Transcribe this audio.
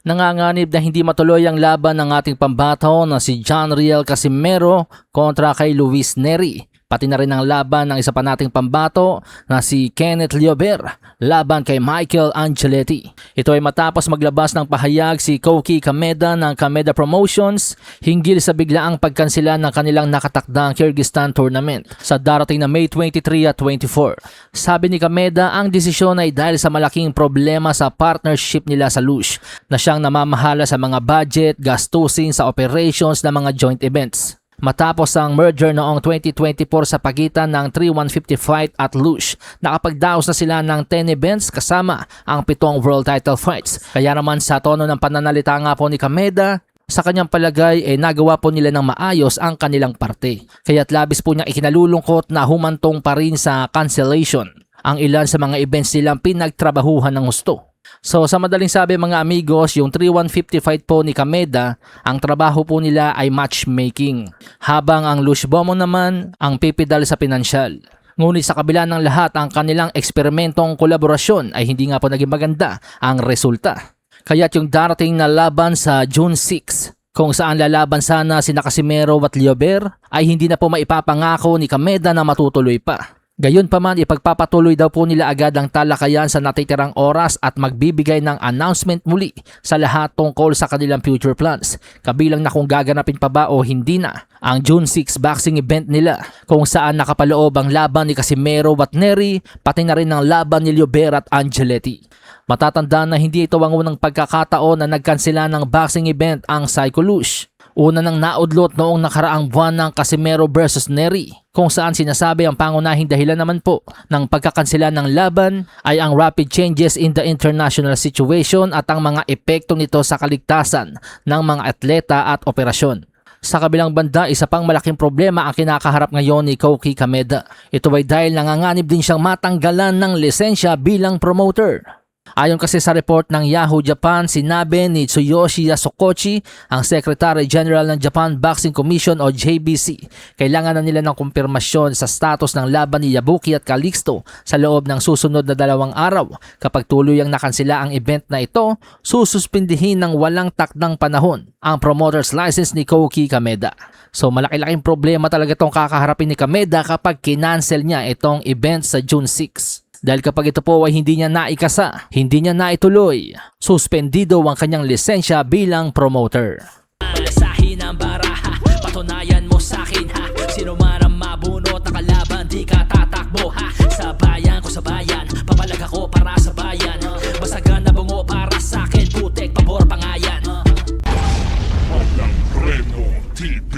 Nanganganib na hindi matuloy ang laban ng ating pambato na si John Riel Casimero kontra kay Luis Nery. Pati na rin ang laban ng isa pa nating pambato na si Kenneth Liober laban kay Michael Angeletti. Ito ay matapos maglabas ng pahayag si Koki Kameda ng Kameda Promotions hinggil sa biglaang pagkansela ng kanilang nakatakdang Kyrgyzstan tournament sa darating na May 23 at 24. Sabi ni Kameda, ang desisyon ay dahil sa malaking problema sa partnership nila sa Lush na siyang namamahala sa mga budget, gastusin sa operations ng mga joint events. Matapos ang merger noong 2024 sa pagitan ng 3-150 fight at Lush, nakapagdaos na sila ng 10 events kasama ang 7 world title fights. Kaya naman sa tono ng pananalita nga po ni Kameda, sa kanyang palagay nagawa po nila ng maayos ang kanilang parte. Kaya't labis po niyang ikinalulungkot na humantong pa rin sa cancellation ang ilan sa mga events nilang pinagtrabahuhan ng gusto. So sa madaling sabi mga amigos, yung 3-150 fight po ni Kameda, ang trabaho po nila ay matchmaking. Habang ang Lush Bomo naman ang pipidal sa pinansyal. Ngunit sa kabila ng lahat, ang kanilang eksperimentong kolaborasyon ay hindi nga po naging maganda ang resulta. Kaya't yung darating na laban sa June 6, kung saan lalaban sana sina Casimero at Liober, ay hindi na po maipapangako ni Kameda na matutuloy pa. Gayunpaman, ipagpapatuloy daw po nila agad ang talakayan sa natitirang oras at magbibigay ng announcement muli sa lahat tungkol sa kanilang future plans. Kabilang na kung gaganapin pa ba o hindi na ang June 6 boxing event nila kung saan nakapaloob ang laban ni Casimero at Nery, pati na rin ang laban ni Liober at Angeletti. Matatandaan na hindi ito ang unang pagkakataon na nagkansela ng boxing event ang Psycho Lush. Una nang naudlot noong nakaraang buwan ng Casimero versus Nery, kung saan sinasabi ang pangunahing dahilan naman po ng pagkakansela ng laban ay ang rapid changes in the international situation at ang mga epekto nito sa kaligtasan ng mga atleta at operasyon. Sa kabilang banda, isa pang malaking problema ang kinakaharap ngayon ni Koki Kameda. Ito ay dahil nanganganib din siyang matanggalan ng lisensya bilang promoter. Ayon kasi sa report ng Yahoo Japan, sinabi ni Tsuyoshi Yasukochi, ang Secretary General ng Japan Boxing Commission o JBC, kailangan na nila ng kumpirmasyon sa status ng laban ni Yabuki at Calixto sa loob ng susunod na 2 araw. Kapag tuluyang nakansela ang event na ito, sususpindihin ng walang takdang panahon ang promoter's license ni Koki Kameda. So malaki-laking problema talaga itong kakaharapin ni Kameda kapag kinancel niya itong event sa June 6. Dahil kapag ito po ay hindi niya naikasa, hindi niya naituloy, suspendido ang kanyang lisensya bilang promoter. Sahin ang baraha, patunayan mo sa'kin ha. Sino man ang mabunot na kalaban, di ka tatakbo ha. Sa bayan ko sa bayan, papalag ako para sa bayan. Basagan na bungo para sa'kin, putek, pabor, pangayan. Walang Preno TV.